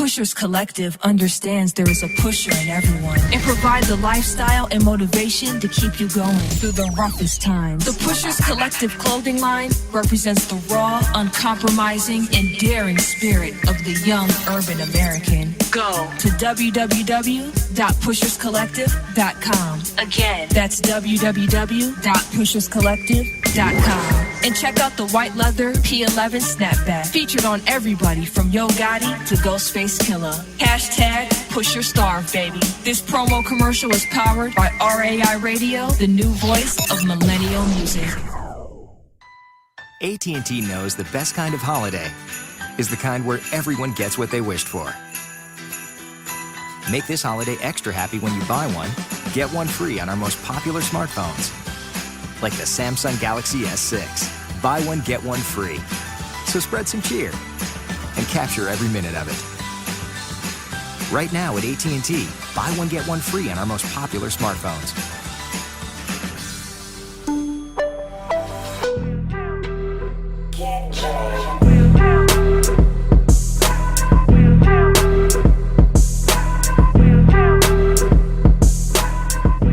Pushers Collective understands there is a pusher in everyone and provides the lifestyle and motivation to keep you going through the roughest times. The Pushers Collective clothing line represents the raw, uncompromising, and daring spirit of the young urban American. Go to www.pusherscollective.com. Again, that's www.pusherscollective.com. And check out the white leather P11 snapback featured on everybody from Yo Gotti to Ghostface Killer. Hashtag Push Your Starve, baby. This promo commercial is powered by RAI Radio, the new voice of millennial music. AT&T knows the best kind of holiday is the kind where everyone gets what they wished for. Make this holiday extra happy when you buy one, get one free on our most popular smartphones. Like the Samsung Galaxy S6. Buy one, get one free. So spread some cheer and capture every minute of it. Right now at AT&T, buy one, get one free on our most popular smartphones.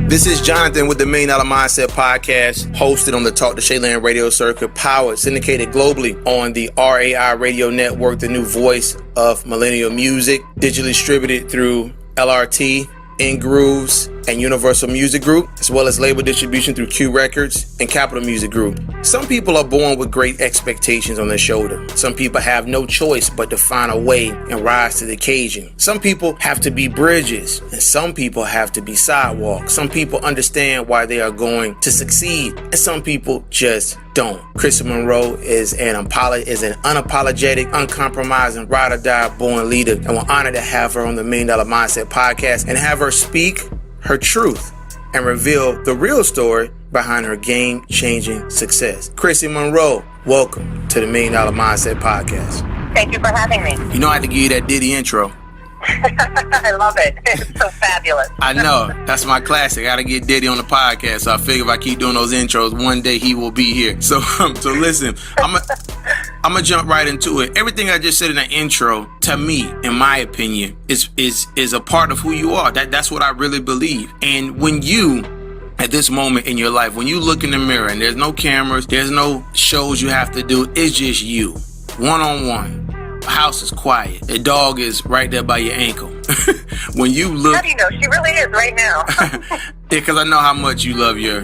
This is Jonathan with the $1 Million Mindset podcast, hosted on the Talk to Shayland radio circuit, powered, syndicated globally on the RAI radio network, the new voice of millennial music, digitally distributed through LRT, In Grooves, and Universal Music Group, as well as label distribution through Q Records and Capital Music Group. Some people are born with great expectations on their shoulder. Some people have no choice but to find a way and rise to the occasion. Some people have to be bridges, and some people have to be sidewalks. Some people understand why they are going to succeed, and some people just don't. Chrissy Monroe is an unapologetic, uncompromising, ride-or-die born leader, and we're honored to have her on the $1 Million Mindset podcast and have her speak her truth and reveal the real story behind her game-changing success. Chrissy Monroe, welcome to the $1 Million Mindset podcast. Thank you for having me. You know I had to give you that Diddy intro. I love it. It's so fabulous. I know. That's my classic. I got to get Diddy on the podcast. So I figure if I keep doing those intros, one day he will be here. So listen, I'm going to jump right into it. Everything I just said in that intro, to me, in my opinion, is a part of who you are. That's what I really believe. And when you, at this moment in your life, when you look in the mirror and there's no cameras, there's no shows you have to do, it's just you, one-on-one. The house is quiet. The dog is right there by your ankle. When you look, how do you know? She really is right now. because I know how much you love your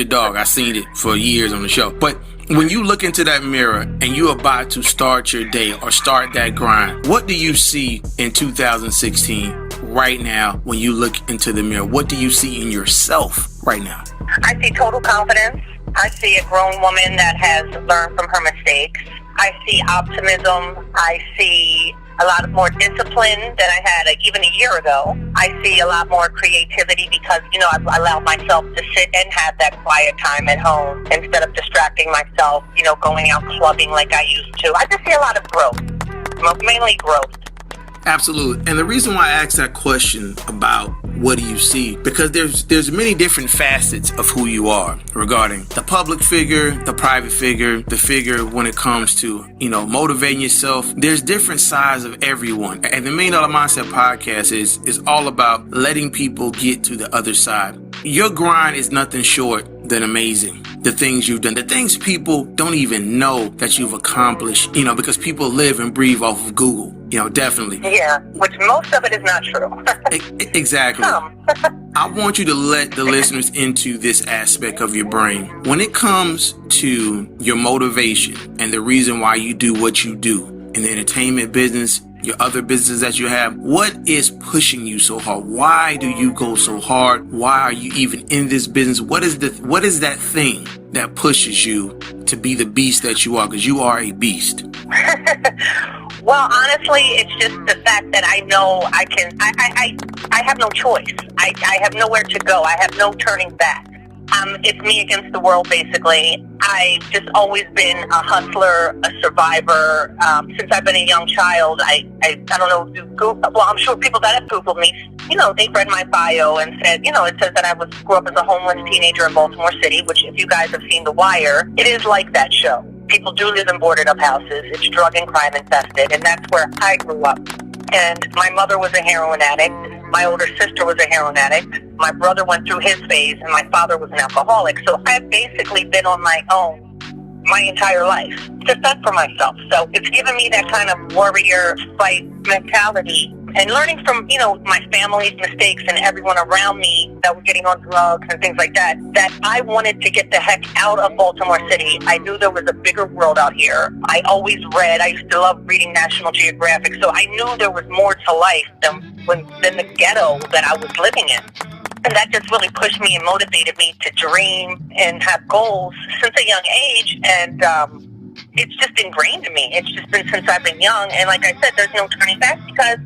dog. I've seen it for years on the show. But when you look into that mirror and you're about to start your day or start that grind, what do you see in 2016 right now when you look into the mirror? What do you see in yourself right now? I see total confidence. I see a grown woman that has learned from her mistakes. I see optimism. I see a lot more discipline than I had even a year ago. I see a lot more creativity because, I've allowed myself to sit and have that quiet time at home instead of distracting myself, going out clubbing like I used to. I just see a lot of growth, mainly growth. Absolutely. And the reason why I asked that question about what do you see, because there's many different facets of who you are regarding the public figure, the private figure, the figure when it comes to, motivating yourself. There's different sides of everyone. And the $1 Million Mindset podcast is all about letting people get to the other side. Your grind is nothing short than amazing. The things you've done, the things people don't even know that you've accomplished, because people live and breathe off of Google, definitely. Yeah, which most of it is not true. Exactly. I want you to let the listeners into this aspect of your brain. When it comes to your motivation and the reason why you do what you do in the entertainment business, your other businesses that you have, what is pushing you so hard? Why do you go so hard? Why are you even in this business? What is that thing that pushes you to be the beast that you are? Because you are a beast. Well, honestly, it's just the fact that I know I can. I have no choice. I have nowhere to go. I have no turning back. It's me against the world, basically. I've just always been a hustler, a survivor. Since I've been a young child, I don't know if you Google, well, I'm sure people that have Googled me, they read my bio and said, it says that I grew up as a homeless teenager in Baltimore City, which if you guys have seen The Wire, it is like that show. People do live in boarded up houses. It's drug and crime infested, and that's where I grew up. And my mother was a heroin addict. My older sister was a heroin addict. My brother went through his phase, and my father was an alcoholic. So I've basically been on my own my entire life to fend for myself. So it's given me that kind of warrior fight mentality, and learning from, my family's mistakes and everyone around me that was getting on drugs and things like that, that I wanted to get the heck out of Baltimore City. I knew there was a bigger world out here. I always read. I used to love reading National Geographic, so I knew there was more to life than the ghetto that I was living in. And that just really pushed me and motivated me to dream and have goals since a young age. And it's just ingrained in me. It's just been since I've been young. And like I said, there's no turning back, because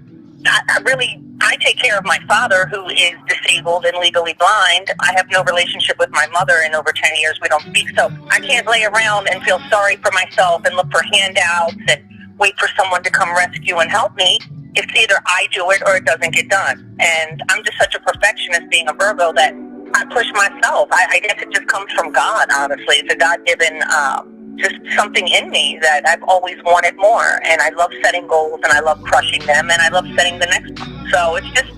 I take care of my father, who is disabled and legally blind. I have no relationship with my mother in over 10 years. We don't speak. So I can't lay around and feel sorry for myself and look for handouts and wait for someone to come rescue and help me. It's either I do it or it doesn't get done. And I'm just such a perfectionist, being a Virgo, that I push myself. I guess it just comes from God, honestly. It's a God-given just something in me that I've always wanted more. And I love setting goals, and I love crushing them, and I love setting the next one. So it's just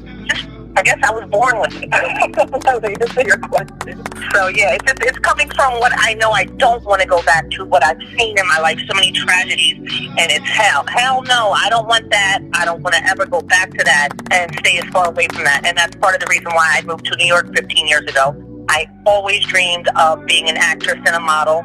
I guess I was born with it. To answer your question. So yeah, it's coming from what I know I don't want to go back to, what I've seen in my life, so many tragedies, and it's hell. Hell no, I don't want that. I don't want to ever go back to that and stay as far away from that. And that's part of the reason why I moved to New York 15 years ago. I always dreamed of being an actress and a model.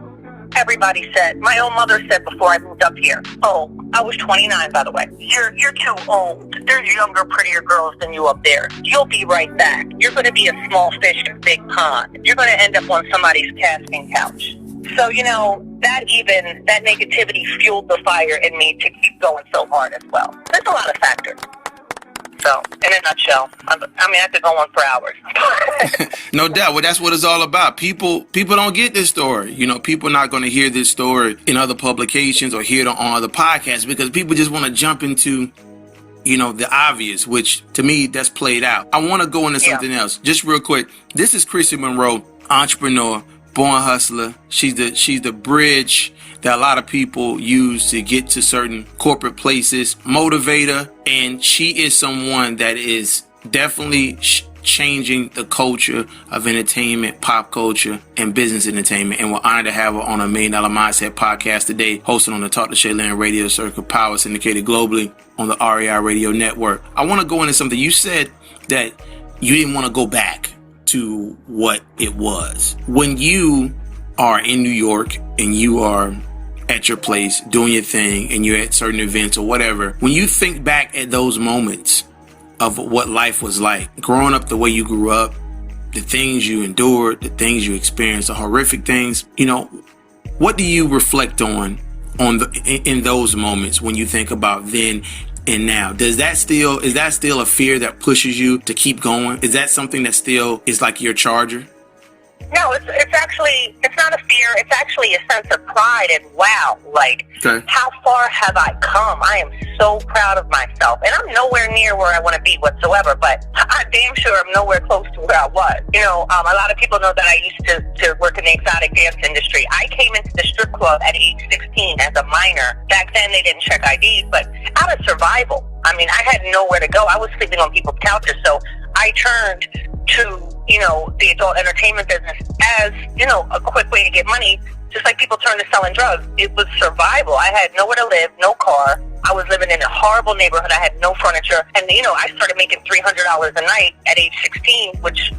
Everybody said, my own mother said before I moved up here, oh, I was 29, by the way. You're too old. There's younger, prettier girls than you up there. You'll be right back. You're going to be a small fish in a big pond. You're going to end up on somebody's casting couch. So, that negativity fueled the fire in me to keep going so hard as well. There's a lot of factors. So, in a nutshell, I could go on for hours. No doubt. Well, that's what it's all about. People don't get this story. People are not going to hear this story in other publications or hear it on other podcasts, because people just want to jump into, the obvious, which to me, that's played out. I want to go into something else. Just real quick. This is Chrissy Monroe, entrepreneur, born hustler. She's the bridge that a lot of people use to get to certain corporate places, motivator, and she is someone that is definitely changing the culture of entertainment, pop culture, and business entertainment. And we're honored to have her on a $1 Million Mindset podcast today, hosted on the Talk to Shayland radio circuit, power syndicated globally on the RAI radio network. I want to go into something. You said that you didn't want to go back to what it was. When you are in New York and you are at your place doing your thing and you're at certain events or whatever, when you think back at those moments of what life was like, growing up the way you grew up, the things you endured, the things you experienced, the horrific things, what do you reflect on in those moments when you think about then and now? Is that still a fear that pushes you to keep going? Is that something that still is like your charger? No, it's not a fear. It's actually a sense of pride and wow, how far have I come? I am so proud of myself, and I'm nowhere near where I want to be whatsoever, but I'm damn sure I'm nowhere close to where I was. A lot of people know that I used to work in the exotic dance industry. I came into the strip club at age 16 as a minor. Back then they didn't check IDs, but out of survival. I had nowhere to go. I was sleeping on people's couches, so I turned to the adult entertainment business as, a quick way to get money, just like people turn to selling drugs. It was survival. I had nowhere to live, no car. I was living in a horrible neighborhood. I had no furniture. And, I started making $300 a night at age 16, which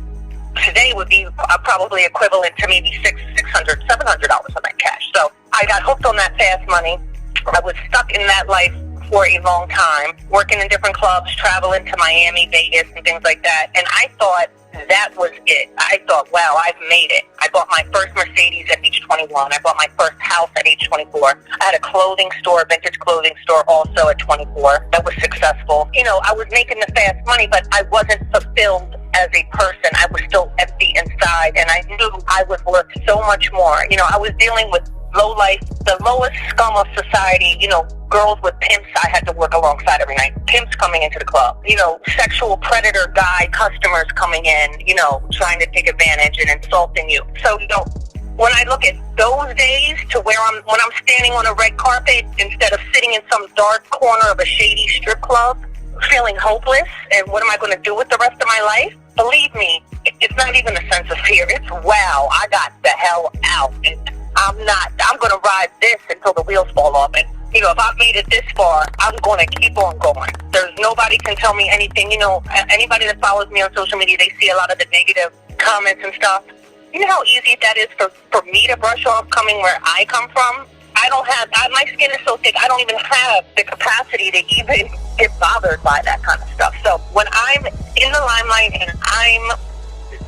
today would be probably equivalent to maybe $600, $700 a night cash. So I got hooked on that fast money. I was stuck in that life for a long time, working in different clubs, traveling to Miami, Vegas, and things like that. And I thought that was it. I thought, wow, I've made it. I bought my first Mercedes at age 21. I bought my first house at age 24. I had a clothing store, vintage clothing store, also at 24. That was successful. I was making the fast money, but I wasn't fulfilled as a person. I was still empty inside, and I knew I was worth so much more. I was dealing with low life, the lowest scum of society, girls with pimps I had to work alongside every night. Pimps coming into the club, sexual predator guy customers coming in, trying to take advantage and insulting you. So, when I look at those days to when I'm standing on a red carpet instead of sitting in some dark corner of a shady strip club, feeling hopeless and what am I going to do with the rest of my life? Believe me, it's not even a sense of fear. It's, wow, I got the hell out. And I'm going to ride this until the wheels fall off. And, you know, if I've made it this far, I'm going to keep on going. There's nobody can tell me anything. You know, anybody that follows me on social media, they see a lot of the negative comments and stuff. You know how easy that is for me to brush off coming where I come from? My skin is so thick, I don't even have the capacity to even get bothered by that kind of stuff. So when I'm in the limelight and I'm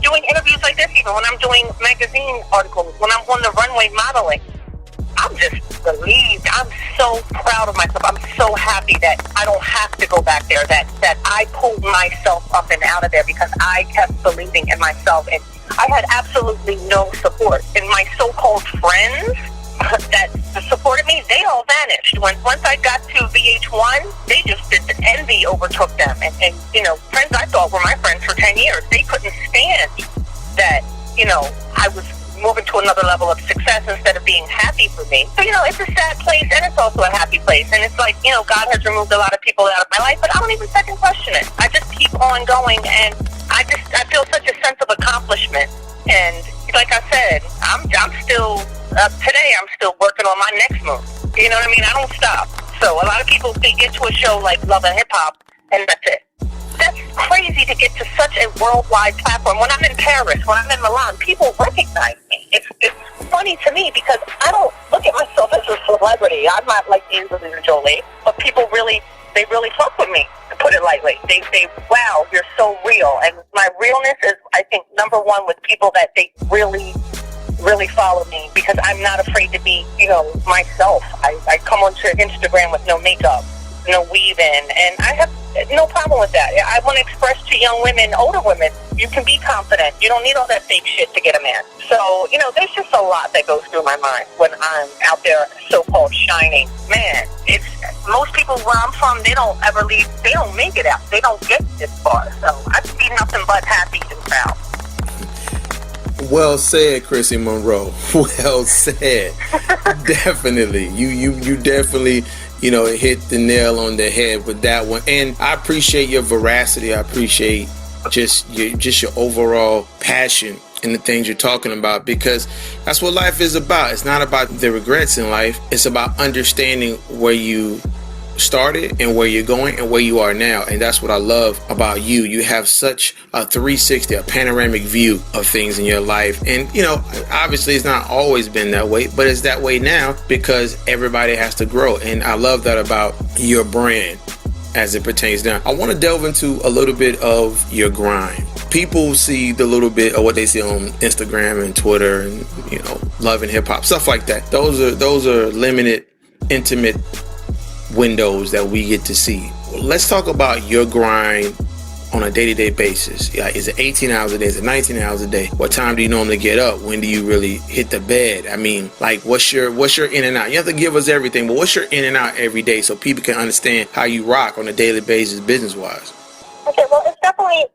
doing interviews like this, even when I'm doing magazine articles, when I'm on the runway modeling, I'm just relieved. I'm so proud of myself. I'm so happy that I don't have to go back there, that I pulled myself up and out of there because I kept believing in myself. And I had absolutely no support. And my so-called friends that supported me, they all vanished. Once I got to VH1, they just did, envy overtook them. And you know, friends I thought were my friends for 10 years, they couldn't stand that, you know, I was moving to another level of success instead of being happy for me. So, you know, it's a sad place and it's also a happy place. And it's like, you know, God has removed a lot of people out of my life, but I don't even second question it. I just keep on going, and I feel such a sense of accomplishment. And like I said, I'm still, today I'm still working on my next move. You know what I mean? I don't stop. So a lot of people, they get to a show like Love and Hip Hop, and that's it. That's crazy to get to such a worldwide platform. When I'm in Paris, when I'm in Milan, people recognize me. It's funny to me because I don't look at myself as a celebrity. I'm not like Angelina Jolie, but people really fuck with me, to put it lightly. They wow, you're so real. And my realness is, I think, number one with people that they really follow me, because I'm not afraid to be, you know, myself. I come onto Instagram with no makeup, no weave-in, and I have no problem with that. I want to express to young women, older women, you can be confident. You don't need all that fake shit to get a man. So, you know, there's just a lot that goes through my mind when I'm out there so-called shining. Man, it's most people where I'm from, they don't ever leave, they don't make it out. They don't get this far. So I just be nothing but happy and proud. Well said, Chrissy Monroe. Well said. Definitely. You definitely, you know, hit the nail on the head with that one. And I appreciate your veracity. I appreciate just your overall passion in the things you're talking about, because that's what life is about. It's not about the regrets in life. It's about understanding where you started and where you're going and where you are now. And that's what I love about you. You have such a 360, a panoramic view of things in your life. And, you know, obviously it's not always been that way, but it's that way now because everybody has to grow. And I love that about your brand as it pertains now. I want to delve into a little bit of your grind. People see the little bit of what they see on Instagram and Twitter and, you know, Love and Hip Hop, stuff like that. Those are limited, intimate windows that we get to see. Let's talk about your grind on a day-to-day basis. Yeah, is it 18 hours a day? Is it 19 hours a day? What time do you normally get up? When do you really hit the bed? I mean, like, what's your in and out? You have to give us everything, but what's your in and out every day so people can understand how you rock on a daily basis business-wise? Okay, well, it's definitely,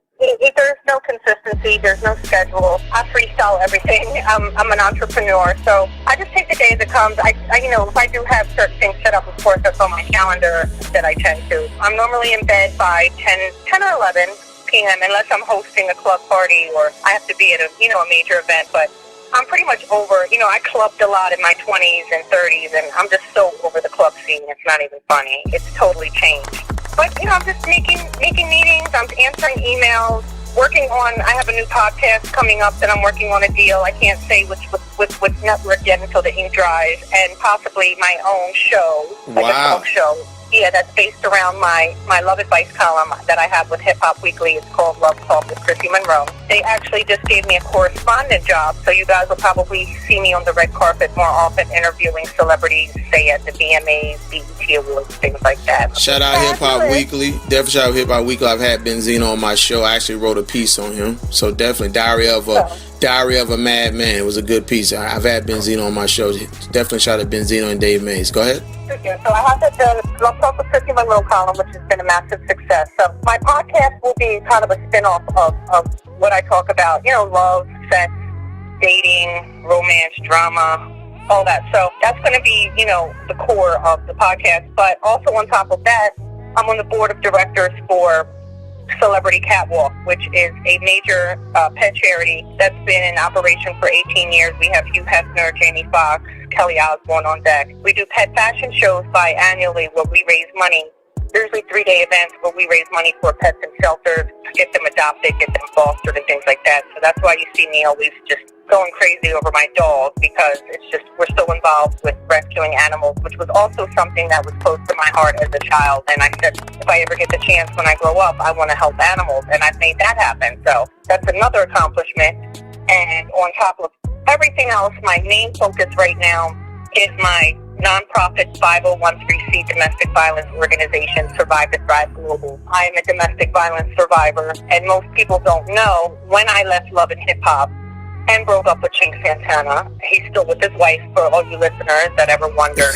there's no consistency, there's no schedule. I freestyle everything. I'm an entrepreneur, so I just take the day as it comes. I you know, if I do have certain things set up, of course, that's on my calendar that I tend to. I'm normally in bed by 10 or 11 p.m. unless I'm hosting a club party or I have to be at a major event, but I'm pretty much over. You know, I clubbed a lot in my 20s and 30s, and I'm just so over the club scene. It's not even funny. It's totally changed. But, you know, I'm just making meetings. I'm answering emails, working on, I have a new podcast coming up that I'm working on a deal. I can't say which network yet until the ink dries, and possibly my own show, like a talk show. Yeah, that's based around my love advice column that I have with Hip Hop Weekly. It's called Love Talk with Chrissy Monroe. They actually just gave me a correspondent job, so you guys will probably see me on the red carpet more often interviewing celebrities, say at the VMAs, BET Awards, things like that. Shout out Hip Hop Weekly. Definitely shout out Hip Hop Weekly. I've had Benzino on my show. I actually wrote a piece on him. So definitely Diary of a Madman. It was a good piece. I've had Benzino on my show. Definitely shout out Benzino and Dave Mays. Go ahead. So I have the Love Talk with Chrissy Monroe column, which has been a massive success. So my podcast will be kind of a spin-off of what I talk about, you know, love, sex, dating, romance, drama, all that. So that's going to be, you know, the core of the podcast. But also on top of that, I'm on the board of directors for Celebrity Catwalk, which is a major pet charity that's been in operation for 18 years. We have Hugh Hefner, Jamie Foxx, Kelly Osbourne on deck. We do pet fashion shows biannually where we raise money, usually 3-day events where we raise money for pets and shelters, get them adopted, get them fostered and things like that. So that's why you see me always just going crazy over my dog, because it's just, we're so involved with rescuing animals, which was also something that was close to my heart as a child. And I said, if I ever get the chance when I grow up, I want to help animals, and I've made that happen. So that's another accomplishment. And on top of everything else, my main focus right now is my nonprofit 501(c) domestic violence organization, Survive to Thrive Global. I am a domestic violence survivor, and most people don't know, when I left Love and Hip Hop and broke up with Chink Santana, he's still with his wife, for all you listeners that ever wondered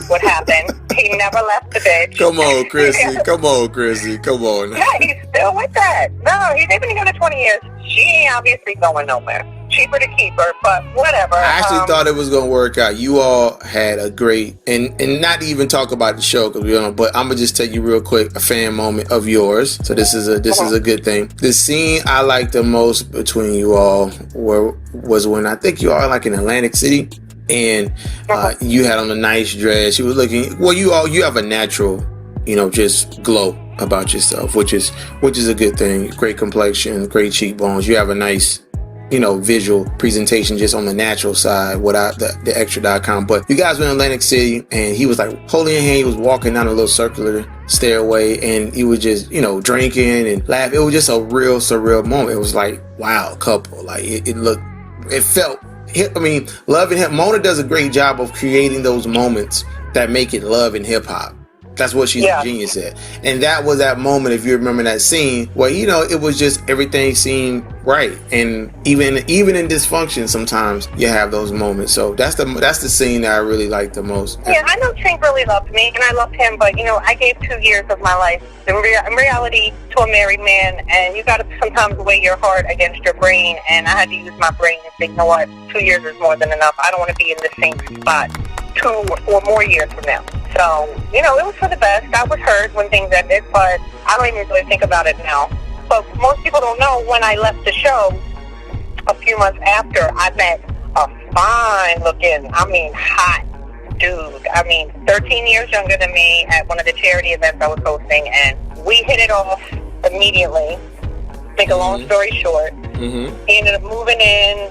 what happened. He never left the bitch. Come on, Chrissy. Come on, Chrissy. Come on. Yeah, he's still with that. No, they've been together 20 years. She ain't obviously going nowhere. Cheaper to keep her, but whatever. I actually thought it was going to work out. You all had a great, and not even talk about the show, because we don't know, but I'm going to just tell you real quick a fan moment of yours. So this is a good thing. The scene I liked the most between you all was when I think you all like in Atlantic City, and you had on a nice dress. You was looking, well, you have a natural, just glow about yourself, which is a good thing. Great complexion, great cheekbones. You have a nice, visual presentation just on the natural side without the extra.com. But you guys were in Atlantic City, and he was like holding your hand. He was walking down a little circular stairway, and he was just, drinking and laughing. It was just a real surreal moment. It was like, wow, couple. Like it felt, Love and Hip. Mona does a great job of creating those moments that make it love and hip hop. That's what she's a genius at. And that was that moment, if you remember that scene, where, it was just everything seemed right. And even in dysfunction, sometimes you have those moments. So that's the scene that I really like the most. Yeah, I know Chink really loved me, and I loved him, but, I gave 2 years of my life in reality to a married man, and you got to sometimes weigh your heart against your brain, and I had to use my brain and think, you know what, 2 years is more than enough. I don't want to be in the same spot 2 or 4 more years from now. So, it was for the best. I was hurt when things ended, but I don't even really think about it now. But most people don't know, when I left the show, a few months after, I met a fine-looking, hot dude. 13 years younger than me at one of the charity events I was hosting, and we hit it off immediately. Make a long story short. He ended up moving in,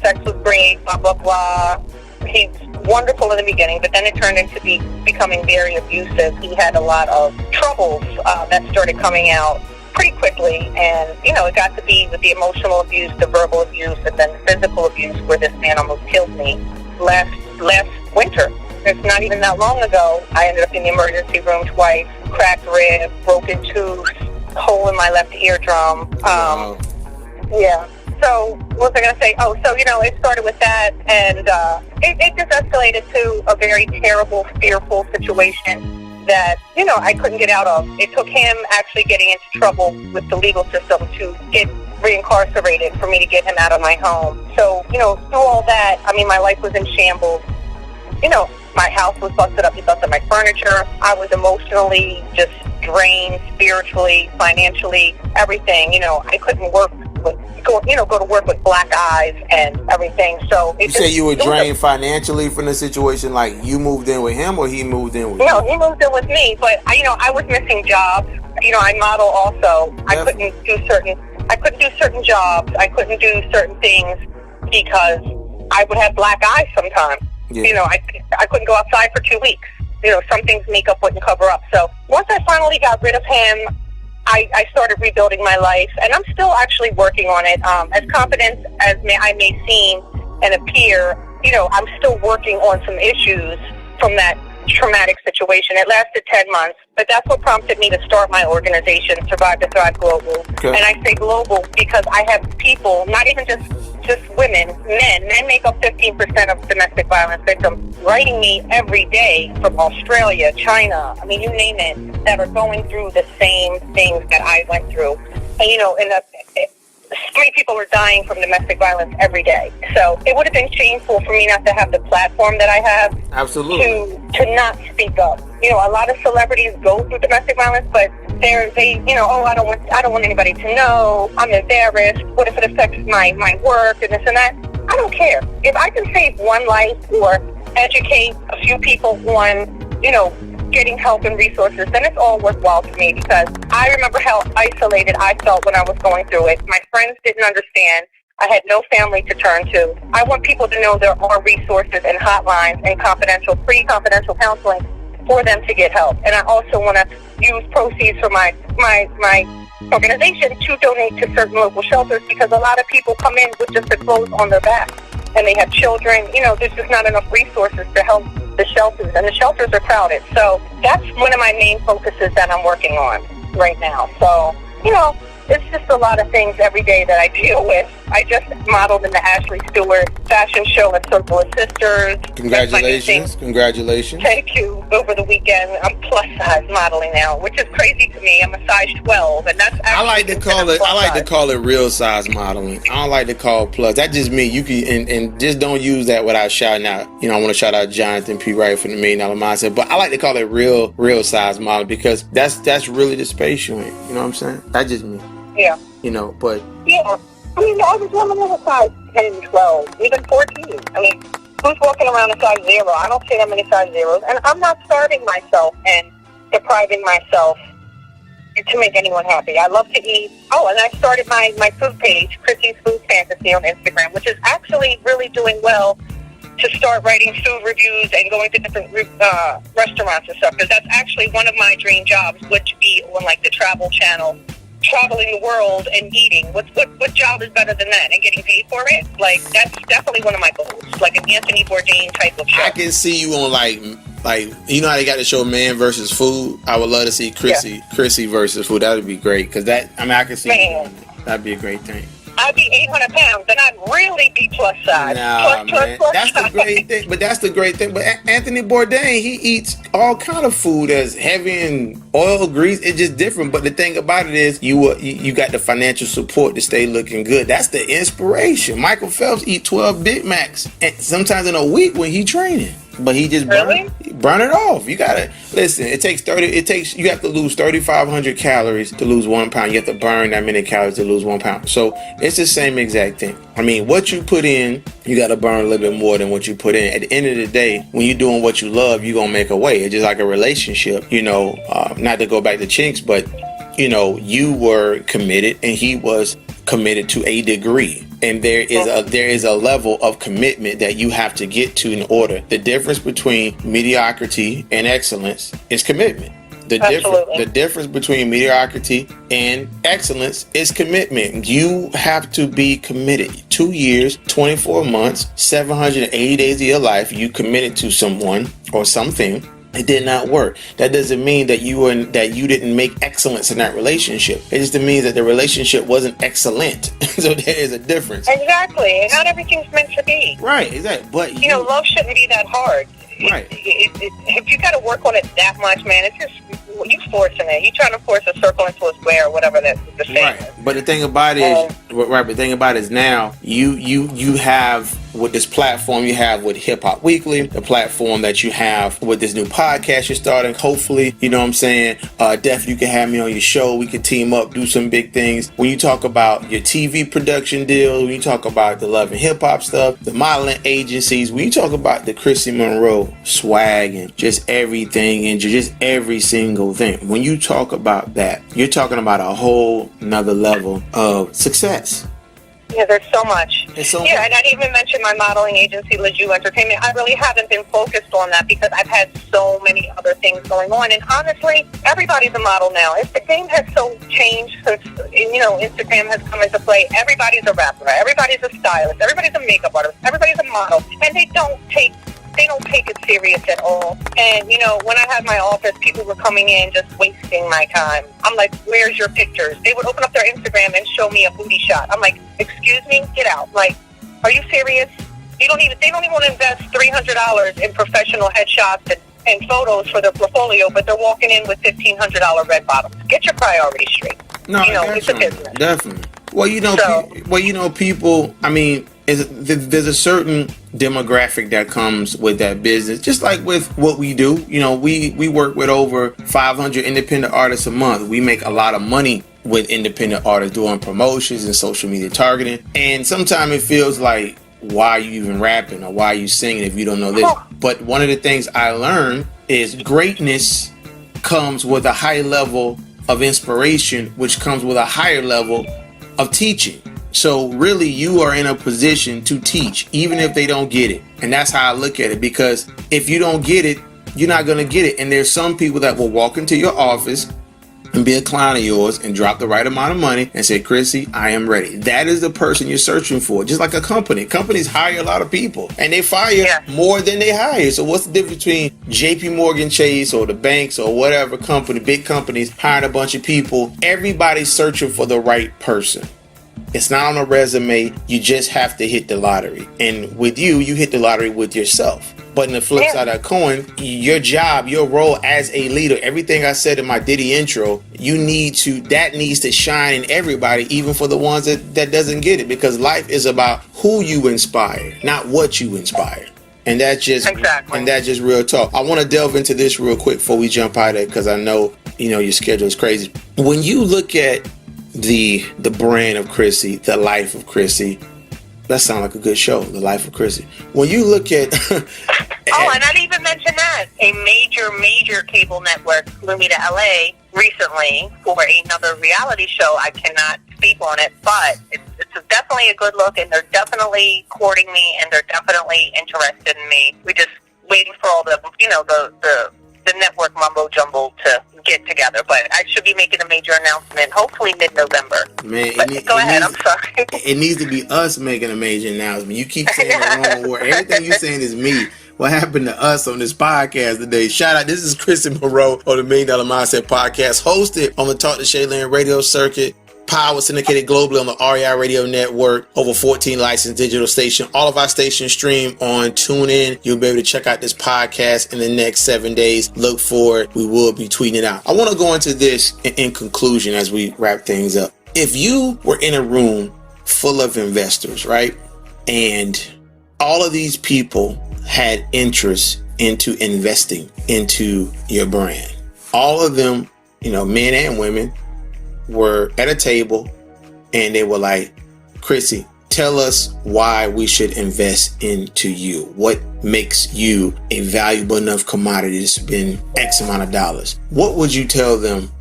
sex was great, blah, blah, blah. He's wonderful in the beginning, but then it turned into becoming very abusive. He had a lot of troubles that started coming out pretty quickly, and it got to be with the emotional abuse, the verbal abuse, and then the physical abuse, where this man almost killed me last winter. It's not even that long ago. I ended up in the emergency room twice, cracked rib, broken tooth, hole in my left eardrum. Wow. Yeah. So, what was I going to say? Oh, so, it started with that, and it just escalated to a very terrible, fearful situation that, I couldn't get out of. It took him actually getting into trouble with the legal system to get reincarcerated for me to get him out of my home. So, through all that, my life was in shambles. My house was busted up. He busted my furniture. I was emotionally just drained, spiritually, financially, everything. I couldn't work go to work with black eyes and everything. So you say you were drained financially from the situation, like you moved in with him or he moved in with you? No, he moved in with me, but I was missing jobs. I model also. I couldn't do certain jobs. I couldn't do certain things because I would have black eyes sometimes. Yeah. I couldn't go outside for 2 weeks. Some things makeup wouldn't cover up. So once I finally got rid of him, I started rebuilding my life, and I'm still actually working on it. As confident as I may seem and appear, I'm still working on some issues from that traumatic situation. It lasted 10 months, but that's what prompted me to start my organization, Survive to Thrive Global. Okay. And I say global because I have people, not even just women, men make up 15% of domestic violence victims, writing me every day from Australia, China, you name it, that are going through the same things that I went through. And many people are dying from domestic violence every day. So it would have been shameful for me not to have the platform that I have. Absolutely. To not speak up. You know, a lot of celebrities go through domestic violence, but they oh, I don't want anybody to know. I'm embarrassed. What if it affects my work and this and that? I don't care. If I can save one life or educate a few people on, you know, getting help and resources, then it's all worthwhile to me, because I remember how isolated I felt when I was going through it. My friends didn't understand. I had no family to turn to. I want people to know there are resources and hotlines and free confidential counseling for them to get help. And I also want to use proceeds from my organization to donate to certain local shelters, because a lot of people come in with just the clothes on their back and they have children. You know, there's just not enough resources to help the shelters, and the shelters are crowded. So that's one of my main focuses that I'm working on right now. So, you know, it's just a lot of things every day that I deal with. I just modeled in the Ashley Stewart fashion show at Circle of Sisters. Congratulations. Congratulations. Thank you. Over the weekend, I'm plus size modeling now, which is crazy to me. I'm a size 12, and that's actually I like to call it real size modeling. I don't like to call it plus. That's just me. You can and just don't use that without shouting out. You know, I want to shout out Jonathan P-Wright from the $1 Million Mindset, but I like to call it real size modeling, because that's really the space you're in. You know what I'm saying? That's just me. Yeah. You know, but yeah. I mean, I was women in a size 10, 12, even 14. I mean, who's walking around a size 0? I don't see that many size zeros. And I'm not starving myself and depriving myself to make anyone happy. I love to eat. Oh, and I started my food page, Chrissy's Food Fantasy, on Instagram, which is actually really doing well, to start writing food reviews and going to different restaurants and stuff, because that's actually one of my dream jobs, would be on like the travel channel, traveling the world and eating. What job is better than that, and getting paid for it? Like, that's definitely one of my goals, like an Anthony Bourdain type of show. I can see you on like you know how they got the show Man versus Food. I would love to see Chrissy versus Food. That would be great, because I can see that'd be a great thing. I'd be 800 pounds, and I'd really be plus size. Nah, man. That's the great thing. But that's the great thing. But Anthony Bourdain, he eats all kind of food that's heavy in oil, grease. It's just different. But the thing about it is, you got the financial support to stay looking good. That's the inspiration. Michael Phelps eat 12 Big Macs, and sometimes in a week when he training. But he just burn it off. You gotta listen. You have to lose 3,500 calories to lose 1 pound. You have to burn that many calories to lose 1 pound. So it's the same exact thing. I mean, what you put in, you got to burn a little bit more than what you put in. At the end of the day, when you're doing what you love, you're gonna make a way. It's just like a relationship. You know, not to go back to Chinks, but you know, you were committed and he was committed to a degree. And there is a level of commitment that you have to get to in order. The difference between mediocrity and excellence is commitment. The difference between mediocrity and excellence is commitment. You have to be committed. 2 years, 24 months, 780 days of your life, you committed to someone or something. It did not work. That doesn't mean that you didn't make excellence in that relationship. It just means that the relationship wasn't excellent. So there is a difference. Exactly. Not everything's meant to be. Right. Exactly. But you know, love shouldn't be that hard. Right. If you got to work on it that much, man, it's just you forcing it. You trying to force a circle into a square or whatever the saying is. But the thing about it is, But the thing about it is now you have with this platform you have with Hip Hop Weekly, the platform that you have with this new podcast you're starting. Hopefully, you know what I'm saying. Definitely, you can have me on your show. We could team up, do some big things. When you talk about your TV production deals, when you talk about the Love and Hip Hop stuff, the modeling agencies, when you talk about the Chrissy Monroe swag and just everything and just every single thing, when you talk about that, you're talking about a whole nother level of success. Yeah, there's so much. And I didn't even mention my modeling agency, Leju Entertainment. I really haven't been focused on that because I've had so many other things going on. And honestly, everybody's a model now. The game has so changed since, Instagram has come into play. Everybody's a rapper. Everybody's a stylist. Everybody's a makeup artist. Everybody's a model. And they don't take it serious at all. And, when I had my office, people were coming in just wasting my time. I'm like, where's your pictures? They would open up their Instagram and show me a booty shot. I'm like, excuse me, get out. Like, are you serious? They don't even want to invest $300 in professional headshots and photos for their portfolio, but they're walking in with $1,500 red bottoms. Get your priorities straight. No, it's a business. Definitely. Well, people. I mean, there's a certain demographic that comes with that business, just like with what we do. We work with over 500 independent artists a month. We make a lot of money with independent artists doing promotions and social media targeting. And sometimes it feels like, why are you even rapping or why are you singing if you don't know this? But one of the things I learned is greatness comes with a high level of inspiration, which comes with a higher level of teaching. So really, you are in a position to teach, even if they don't get it. And that's how I look at it, because if you don't get it, you're not going to get it. And there's some people that will walk into your office and be a client of yours and drop the right amount of money and say, Chrissy, I am ready. That is the person you're searching for. Just like a company. Companies hire a lot of people and they fire more than they hire. So what's the difference between JP Morgan Chase or the banks or whatever company, big companies hiring a bunch of people? Everybody's searching for the right person. It's not on a resume. You just have to hit the lottery. And with you hit the lottery with yourself. But in the flip side of that coin, your job, your role as a leader, everything I said in my Diddy intro, that needs to shine in everybody, even for the ones that doesn't get it, because life is about who you inspire, not what you inspire. And that's just real talk. I want to delve into this real quick before we jump out of it, because I know, your schedule is crazy. When you look at the brand of Chrissy, the life of Chrissy, that sounds like a good show, The Life of Chrissy. When you look at... and I didn't even mention that. A major cable network flew me to LA recently for another reality show. I cannot speak on it, but it's definitely a good look, and they're definitely courting me, and they're definitely interested in me. We're just waiting for all the network mumbo jumbo to get together, but I should be making a major announcement hopefully mid-November. Man, go ahead. I'm sorry. It needs to be us making a major announcement. You keep saying the wrong word. Everything you're saying is me. What happened to us on this podcast today? Shout out. This is Chrissy Monroe on the $1 Million Mindset Podcast, hosted on the Talk to Shayland radio circuit. Power syndicated globally on the RAI Radio Network, over 14 licensed digital stations. All of our stations stream on TuneIn. You'll be able to check out this podcast in the next 7 days. Look for it. We will be tweeting it out. I want to go into this in conclusion as we wrap things up. If you were in a room full of investors, right, and all of these people had interest into investing into your brand, all of them, men and women, were at a table and they were like, Chrissy, tell us why we should invest into you. What makes you a valuable enough commodity to spend X amount of dollars? What would you tell them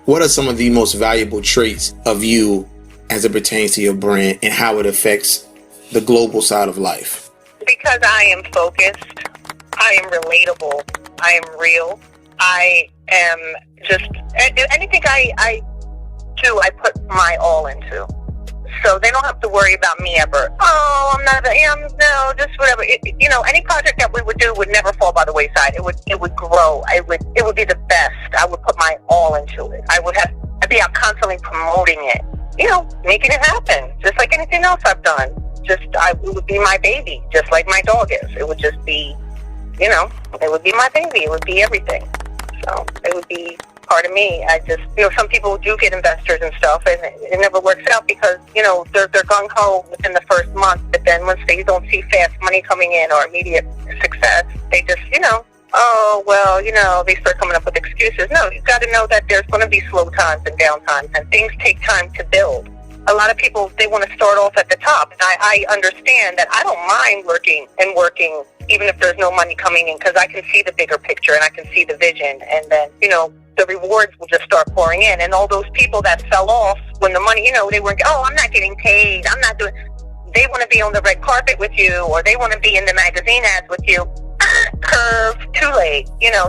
what are some of the most valuable traits of you as it pertains to your brand and how it affects the global side of life? Because I am focused, I am relatable, I am real, I am just anything I do, I put my all into. So they don't have to worry about me ever. Oh, I'm not. No, just whatever. Any project that we would do would never fall by the wayside. It would grow. It would be the best. I would put my all into it. I'd be out constantly promoting it. Making it happen. Just like anything else I've done. It would be my baby, just like my dog is. It would just be, it would be my baby. It would be everything. So it would be part of me. Some people do get investors and stuff, and it never works out because, they're gung-ho within the first month, but then once they don't see fast money coming in or immediate success, they just, they start coming up with excuses. No, you've got to know that there's going to be slow times and down times, and things take time to build. A lot of people, they want to start off at the top, and I understand that. I don't mind working, even if there's no money coming in, because I can see the bigger picture and I can see the vision, and then, the rewards will just start pouring in. And all those people that fell off when the money, they weren't, I'm not getting paid, I'm not doing, they want to be on the red carpet with you, or they want to be in the magazine ads with you. Curve, too late,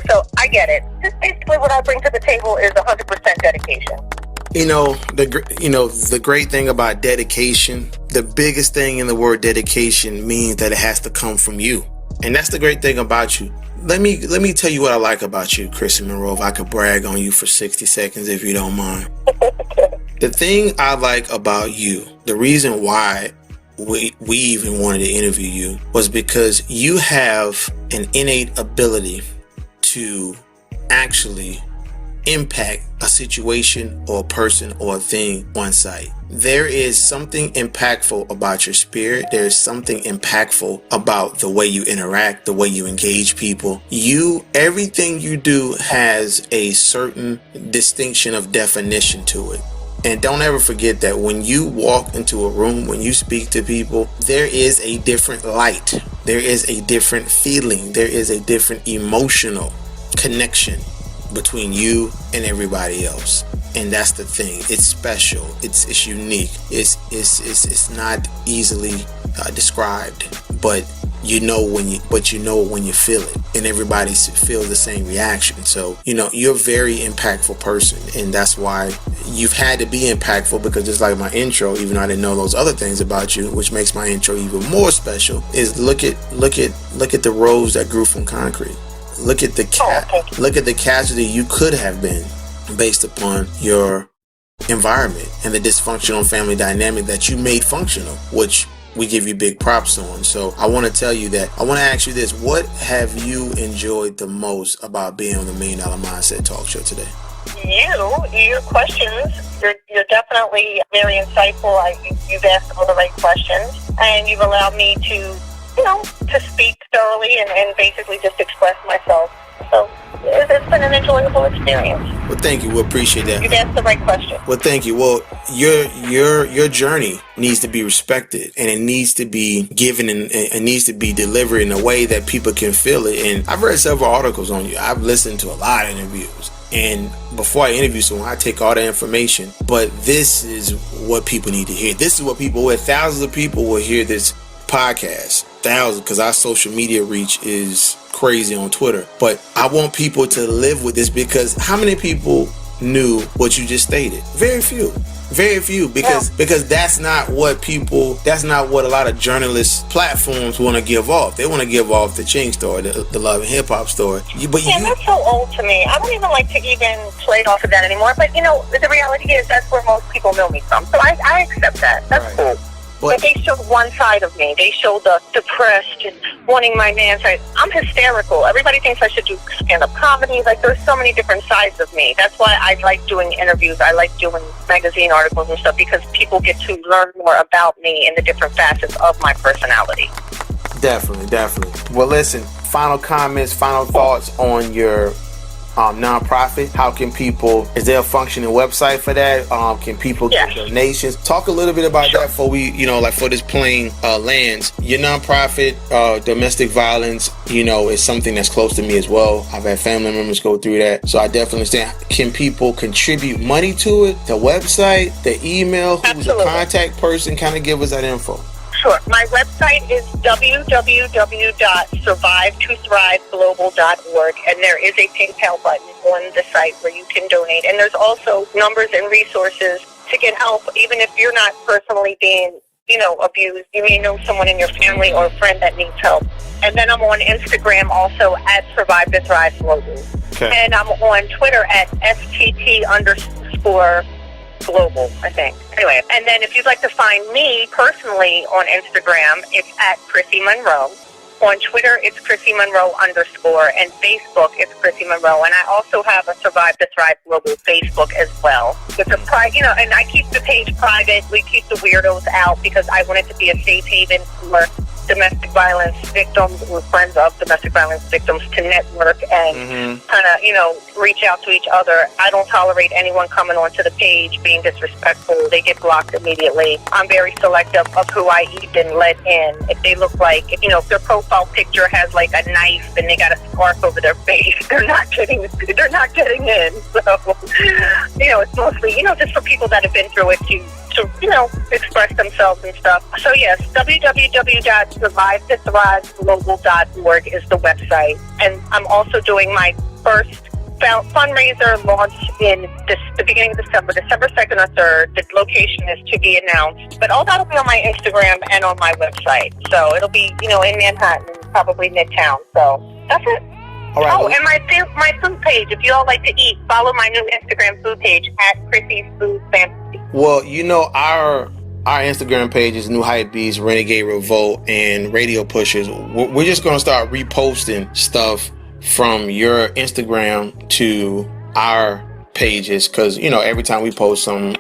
so I get it. Just basically what I bring to the table is 100% dedication. The great thing about dedication, the biggest thing in the word dedication means that it has to come from you. And that's the great thing about you. Let me tell you what I like about you, Chrissy Monroe, if I could brag on you for 60 seconds, if you don't mind. The thing I like about you, the reason why we even wanted to interview you, was because you have an innate ability to actually impact a situation or a person or a thing on site. There is something impactful about your spirit. There is something impactful about the way you interact, the way you engage people. Everything you do has a certain distinction of definition to it. And don't ever forget that when you walk into a room, when you speak to people, there is a different light. There is a different feeling. There is a different emotional connection between you and everybody else. And that's the thing. It's special. It's unique. It's not easily described, but you know when you feel it, and everybody feels the same reaction. So you're a very impactful person, and that's why you've had to be impactful, because just like my intro, even though I didn't know those other things about you, which makes my intro even more special, is look at the rose that grew from concrete. Look at the casualty you could have been based upon your environment and the dysfunctional family dynamic that you made functional, which we give you big props on. So I want to tell you that. I want to ask you this: what have you enjoyed the most about being on the $1 Million Mindset Talk Show today? Your questions, you're definitely very insightful. You've asked all the right questions, and you've allowed me to speak thoroughly and basically just express myself. So it's been an enjoyable experience. Well, thank you. We appreciate that. You've asked the right question. Well, thank you. Well, your journey needs to be respected, and it needs to be given, and it needs to be delivered in a way that people can feel it. And I've read several articles on you. I've listened to a lot of interviews. And before I interview someone, I take all the information. But this is what people need to hear. This is what thousands of people will hear this podcast. Thousands, because our social media reach is crazy on Twitter. But I want people to live with this, because how many people knew what you just stated? Very few, because that's not what a lot of journalist platforms want to give off. They want to give off the Ching story, the love and hip hop story. That's so old to me. I don't even like to even play it off of that anymore. But the reality is that's where most people know me from. So I accept that. That's right. Cool. But they showed one side of me. They showed the depressed and wanting my man side. I'm hysterical. Everybody thinks I should do stand-up comedy. Like, there's so many different sides of me. That's why I like doing interviews. I like doing magazine articles and stuff, because people get to learn more about me and the different facets of my personality. Definitely. Well, listen, final comments, final thoughts on your nonprofit. How can people, is there a functioning website for that? Can people give donations? Talk a little bit about that before we, for this plane lands. Your nonprofit, domestic violence, is something that's close to me as well. I've had family members go through that. So I definitely understand. Can people contribute money to it? The website, the email, who's the contact person? Kind of give us that info. Sure. My website is www.survivetothrivglobal.org, and there is a PayPal button on the site where you can donate. And there's also numbers and resources to get help, even if you're not personally being, abused. You may know someone in your family or a friend that needs help. And then I'm on Instagram also at Survive to Thrive Global. Okay. And I'm on Twitter at STT_global, I think. Anyway, and then if you'd like to find me personally on Instagram, it's at Chrissy Monroe. On Twitter, it's Chrissy Monroe _, and Facebook, it's Chrissy Monroe. And I also have a Survive to Thrive Global Facebook as well. It's a and I keep the page private. We keep the weirdos out because I want it to be a safe haven for domestic violence victims or friends of domestic violence victims to network and kind of, reach out to each other. I don't tolerate anyone coming onto the page being disrespectful. They get blocked immediately. I'm very selective of who I even let in. If they look like, if their profile picture has like a knife and they got a scarf over their face, they're not getting in. So, it's mostly, just for people that have been through it to express themselves and stuff. So yes, www.survivetothrivglobal.org is the website. And I'm also doing my first fundraiser launch in the beginning of December 2nd or 3rd. The location is to be announced. But all that'll be on my Instagram and on my website. So it'll be, in Manhattan, probably Midtown. So that's it. All right. Oh, and my food page. If you all like to eat, follow my new Instagram food page at Chrissy's Food Fantasy. Well, our Instagram page is New Hype Beast, Renegade Revolt, and Radio Pushers. We're just going to start reposting stuff from your Instagram to our pages, because every time we post some,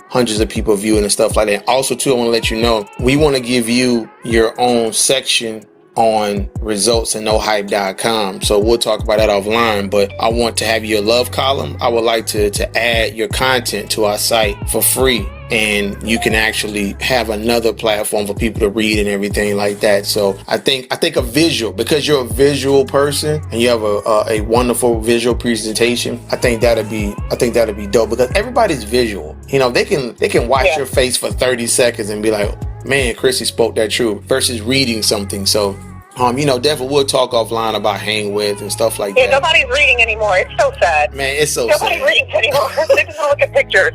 hundreds of people viewing and stuff like that. Also too, I want to let you know, we want to give you your own section on results and nohype.com. So we'll talk about that offline, but I want to have your love column. I would like to add your content to our site for free, and you can actually have another platform for people to read and everything like that. So I think a visual, because you're a visual person and you have a wonderful visual presentation, I think that'd be dope, because everybody's visual. They can watch your face for 30 seconds and be like, man, Chrissy spoke that truth, versus reading something. So, definitely we'll talk offline about hang with and stuff like that. Yeah, nobody's reading anymore. It's so sad. Man, it's so Nobody's sad. reading anymore. They just look at pictures.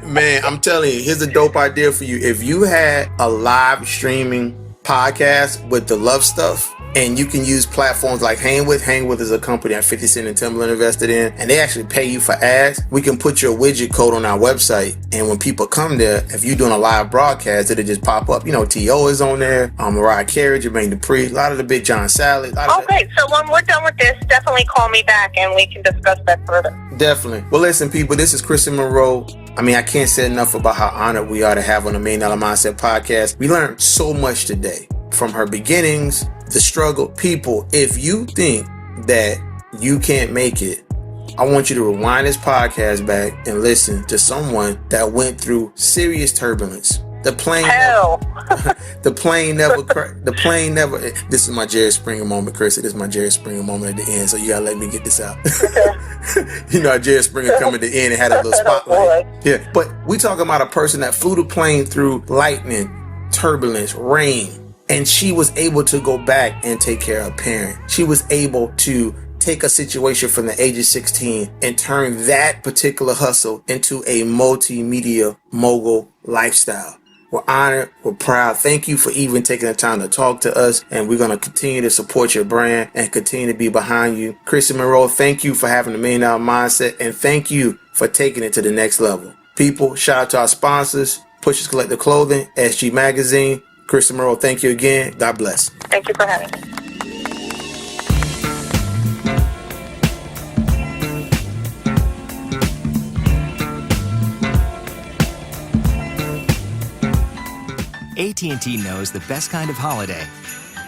Man, I'm telling you, here's a dope idea for you. If you had a live streaming podcast with the love stuff, and you can use platforms like Hang With. Hang With is a company that 50 Cent and Timbaland invested in, and they actually pay you for ads. We can put your widget code on our website, and when people come there, if you're doing a live broadcast, it'll just pop up. T.O. is on there, Mariah Carey, Jermaine Dupri, a lot of the big John Sally. Okay, so when we're done with this, definitely call me back and we can discuss that further. Definitely. Well, listen, people, this is Chrissy Monroe. I can't say enough about how honored we are to have on the $1 Million Mindset podcast. We learned so much today, from her beginnings, the struggle. People, if you think that you can't make it, I want you to rewind this podcast back and listen to someone that went through serious turbulence. The plane never. This is my Jerry Springer moment, Chrissy. This is my Jerry Springer moment at the end, so you gotta let me get this out. Jerry Springer come at the end and had a little spotlight. Yeah, but we talking about a person that flew the plane through lightning, turbulence, rain, and she was able to go back and take care of a parent. She was able to take a situation from the age of 16 and turn that particular hustle into a multimedia mogul lifestyle. We're honored. We're proud. Thank you for even taking the time to talk to us. And we're going to continue to support your brand and continue to be behind you. Chrissy Monroe, thank you for having the $1 Million Mindset. And thank you for taking it to the next level. People, shout out to our sponsors, Pushers Collective Clothing, SG Magazine. Chrissy Monroe, thank you again. God bless. Thank you for having me. AT&T knows the best kind of holiday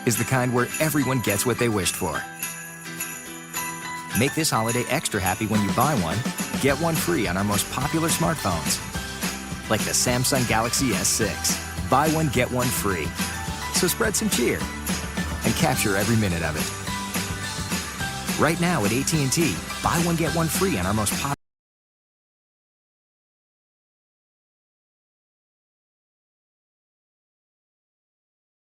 is the kind where everyone gets what they wished for. Make this holiday extra happy when you buy one, get one free on our most popular smartphones. Like the Samsung Galaxy S6. Buy one, get one free. So spread some cheer and capture every minute of it. Right now at AT&T, buy one, get one free on our most popular